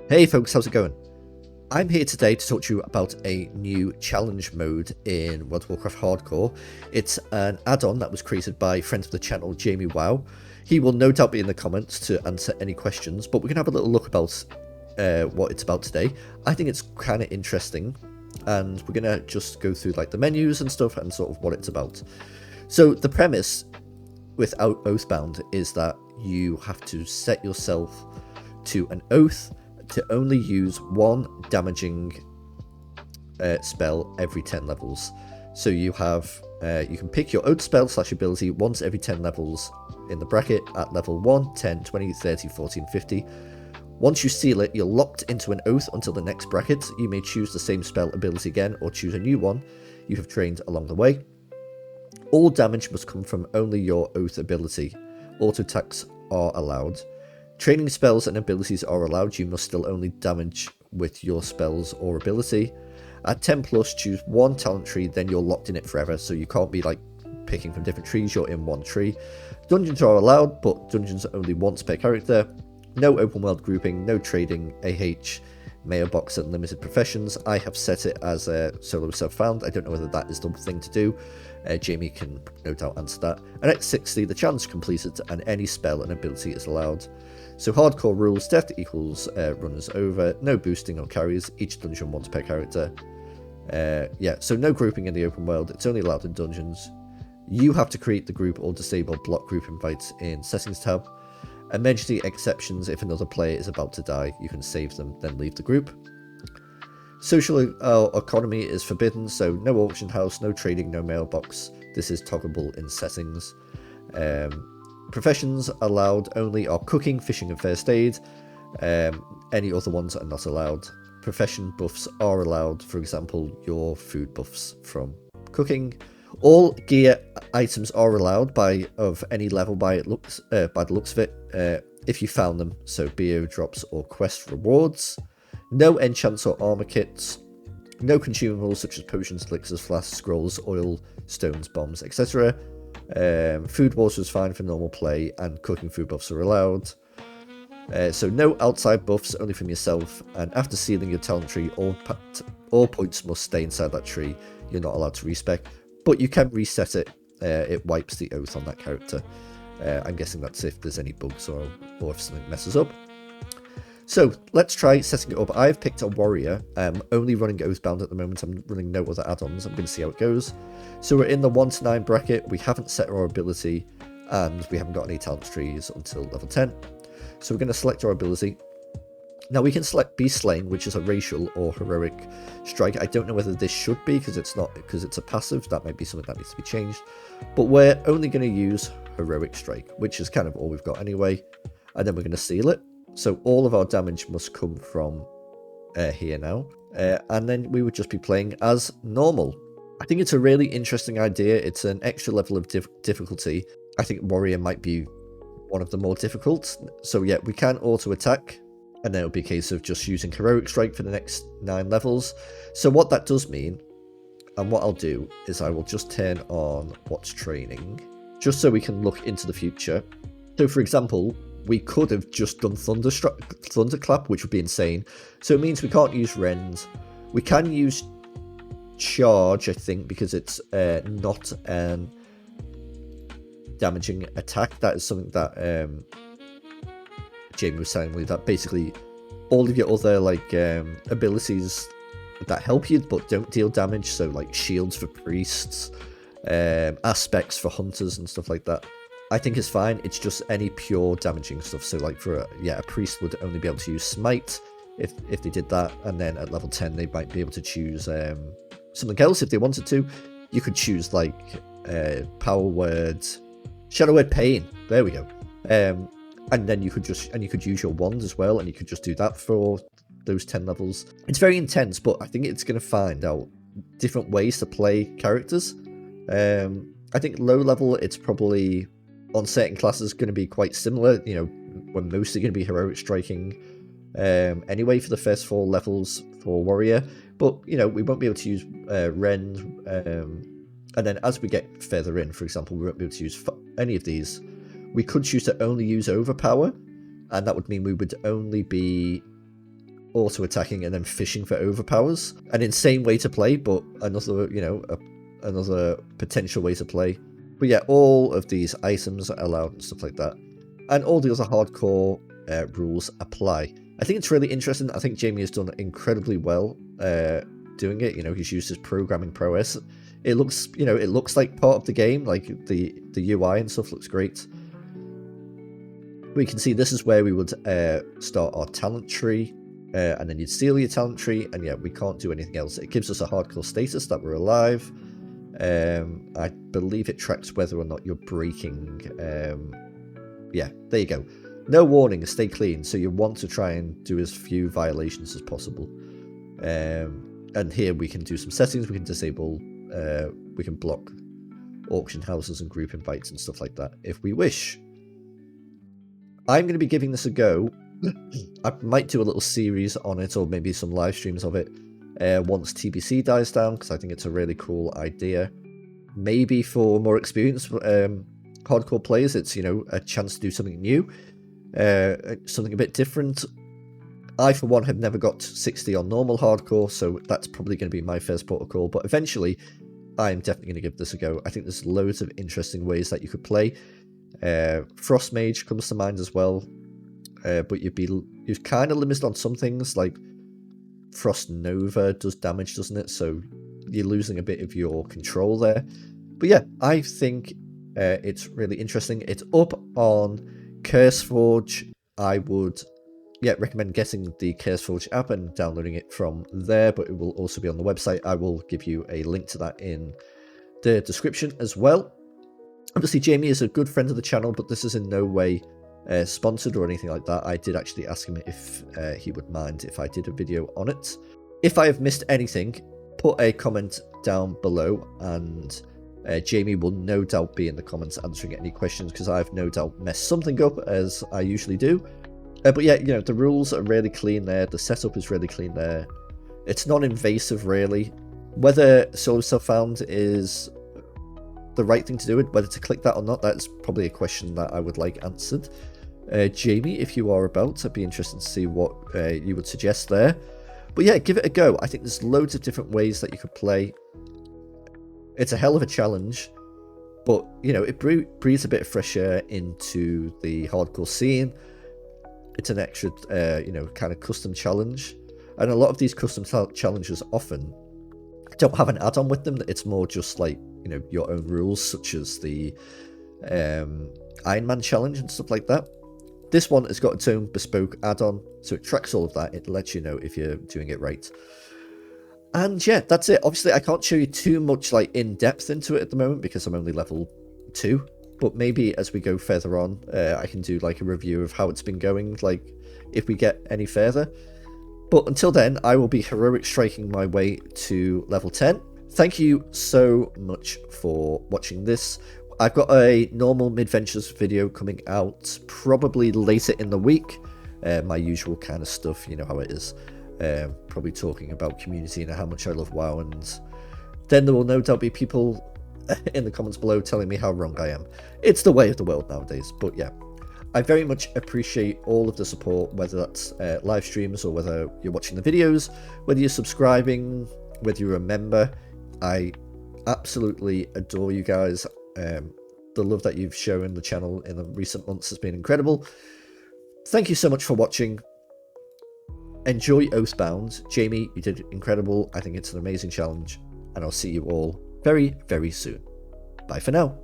Hey folks, how's it going? I'm here today to talk to you about a new challenge mode in World of Warcraft Hardcore. It's an add-on that was created by friend of the channel, Jamie Wow. He will no doubt be in the comments to answer any questions, but we're going to have a little look about what it's about today. I think it's kind of interesting, and we're going to just go through like the menus and stuff and sort of what it's about. So the premise with Oathbound is that you have to set yourself to an oath to only use one damaging spell every 10 levels. So you have, you can pick your oath spell / ability once every 10 levels in the bracket at level 1, 10, 20, 30, 40, and 50. Once you seal it, you're locked into an oath until the next bracket. You may choose the same spell ability again or choose a new one you have trained along the way. All damage must come from only your oath ability. Auto attacks are allowed. Training spells and abilities are allowed. You must still only damage with your spells or ability. At 10 plus, choose one talent tree, then you're locked in it forever, so you can't be like picking from different trees, you're in one tree. Dungeons are allowed, but dungeons are only once per character. No open world grouping, no trading, AH, mailbox and limited professions. I have set it as a solo self-found. I don't know whether that is the thing to do. Jamie can no doubt answer that. And at 60, the challenge is completed and any spell and ability is allowed. So hardcore rules, death equals runners over, no boosting or carries, each dungeon once per character. Yeah, so no grouping in the open world, it's only allowed in dungeons. You have to create the group or disable block group invites in settings tab. Emergency exceptions: if another player is about to die, you can save them, then leave the group. Social economy is forbidden, so no auction house, no trading, no mailbox. This is toggleable in settings. Professions allowed only are cooking, fishing and first aid. Any other ones are not allowed. Profession buffs are allowed, for example your food buffs from cooking. All gear items are allowed of any level by the looks of it, if you found them, so BO drops or quest rewards. No enchants or armor kits. No consumables such as potions, elixirs, flasks, scrolls, oil, stones, bombs, etc. Food water is fine for normal play, and cooking food buffs are allowed. So no outside buffs, only from yourself, and after sealing your talent tree, all points must stay inside that tree. You're not allowed to respec, but you can reset it. It wipes the oath on that character. I'm guessing that's if there's any bugs or if something messes up. So let's try setting it up. I've picked a warrior. I'm only running Oathbound at the moment. I'm running no other add-ons. I'm going to see how it goes. So we're in the 1 to 9 bracket. We haven't set our ability, and we haven't got any talent trees until level 10. So we're going to select our ability. Now we can select Be Slain, which is a racial or heroic strike. I don't know whether this should be because it's a passive. That might be something that needs to be changed. But we're only going to use heroic strike, which is kind of all we've got anyway. And then we're going to seal it. So all of our damage must come from here now. And then we would just be playing as normal. I think it's a really interesting idea. It's an extra level of difficulty. I think warrior might be one of the more difficult. So yeah, we can auto attack. And then it'll be a case of just using heroic strike for the next 9 levels. So what that does mean, and what I'll do, is I will just turn on what's training, just so we can look into the future. So for example, we could have just done Thunderclap, which would be insane. So it means we can't use Rend. We can use Charge, I think, because it's not an damaging attack. That is something that Jamie was telling me, that basically all of your other like abilities that help you but don't deal damage, so like shields for priests, aspects for hunters and stuff like that, I think is fine. It's just any pure damaging stuff. So like for a priest would only be able to use smite if they did that, and then at level 10 they might be able to choose something else if they wanted to. You could choose like power word, shadow word pain, there we go. And then you could use your wand as well, and you could just do that for those 10 levels. It's very intense, but I think it's going to find out different ways to play characters. I think low level, it's probably on certain classes going to be quite similar. You know, we're mostly going to be heroic striking anyway for the first 4 levels for warrior, but you know, we won't be able to use Rend, and then as we get further in, for example, we won't be able to use any of these. We could choose to only use Overpower, and that would mean we would only be auto attacking and then fishing for overpowers. An insane way to play, but another, you know, another potential way to play. But yeah, all of these items are allowed and stuff like that. And all the other hardcore rules apply. I think it's really interesting. I think Jamie has done incredibly well doing it. You know, he's used his programming prowess. It looks, you know, it looks like part of the game. Like the UI and stuff looks great. We can see this is where we would start our talent tree, and then you'd steal your talent tree, and yeah, we can't do anything else. It gives us a hardcore status that we're alive. I believe it tracks whether or not you're breaking. Yeah, there you go. No warning, stay clean. So you want to try and do as few violations as possible. And here we can do some settings. We can disable, we can block auction houses and group invites and stuff like that if we wish. I'm going to be giving this a go. I might do a little series on it, or maybe some live streams of it once TBC dies down, because I think it's a really cool idea. Maybe for more experienced hardcore players, it's, you know, a chance to do something new, something a bit different. I, for one, have never got 60 on normal hardcore, so that's probably going to be my first protocol. But eventually, I'm definitely going to give this a go. I think there's loads of interesting ways that you could play. Frost Mage comes to mind as well, but you're kind of limited on some things, like Frost Nova does damage, doesn't it? So you're losing a bit of your control there. But yeah, I think it's really interesting. It's up on CurseForge. I would recommend getting the CurseForge app and downloading it from there, but it will also be on the website. I will give you a link to that in the description as well. Obviously, Jamie is a good friend of the channel, but this is in no way sponsored or anything like that. I did actually ask him if he would mind if I did a video on it. If I have missed anything, put a comment down below, and Jamie will no doubt be in the comments answering any questions, because I've no doubt messed something up, as I usually do. But yeah, you know, the rules are really clean there. The setup is really clean there. It's non-invasive, really. Whether Solar Self-Found is the right thing to do, whether to click that or not, that's probably a question that I would like answered. Jamie, if you are about, I'd be interested to see what you would suggest there. But yeah, give it a go. I think there's loads of different ways that you could play. It's a hell of a challenge, but you know, it breathes a bit of fresh air into the hardcore scene. It's an extra, you know, kind of custom challenge, and a lot of these custom challenges often don't have an add-on with them. It's more just like, you know, your own rules, such as the Iron Man challenge and stuff like that. This one has got its own bespoke add-on, so it tracks all of that. It lets you know if you're doing it right. And yeah, that's it. Obviously, I can't show you too much like in-depth into it at the moment because I'm only level 2. But maybe as we go further on, I can do like a review of how it's been going, like if we get any further. But until then, I will be heroic striking my way to level 10. Thank you so much for watching this. I've got a normal midventures video coming out probably later in the week. My usual kind of stuff, you know how it is. Probably talking about community and how much I love WoW, and then there will no doubt be people in the comments below telling me how wrong I am. It's the way of the world nowadays. But yeah, I very much appreciate all of the support, whether that's live streams or whether you're watching the videos, whether you're subscribing, whether you're a member. I absolutely adore you guys. The love that you've shown the channel in the recent months has been incredible. Thank you so much for watching. Enjoy Oathbound. Jamie, you did incredible. I think it's an amazing challenge, and I'll see you all very, very soon. Bye for now.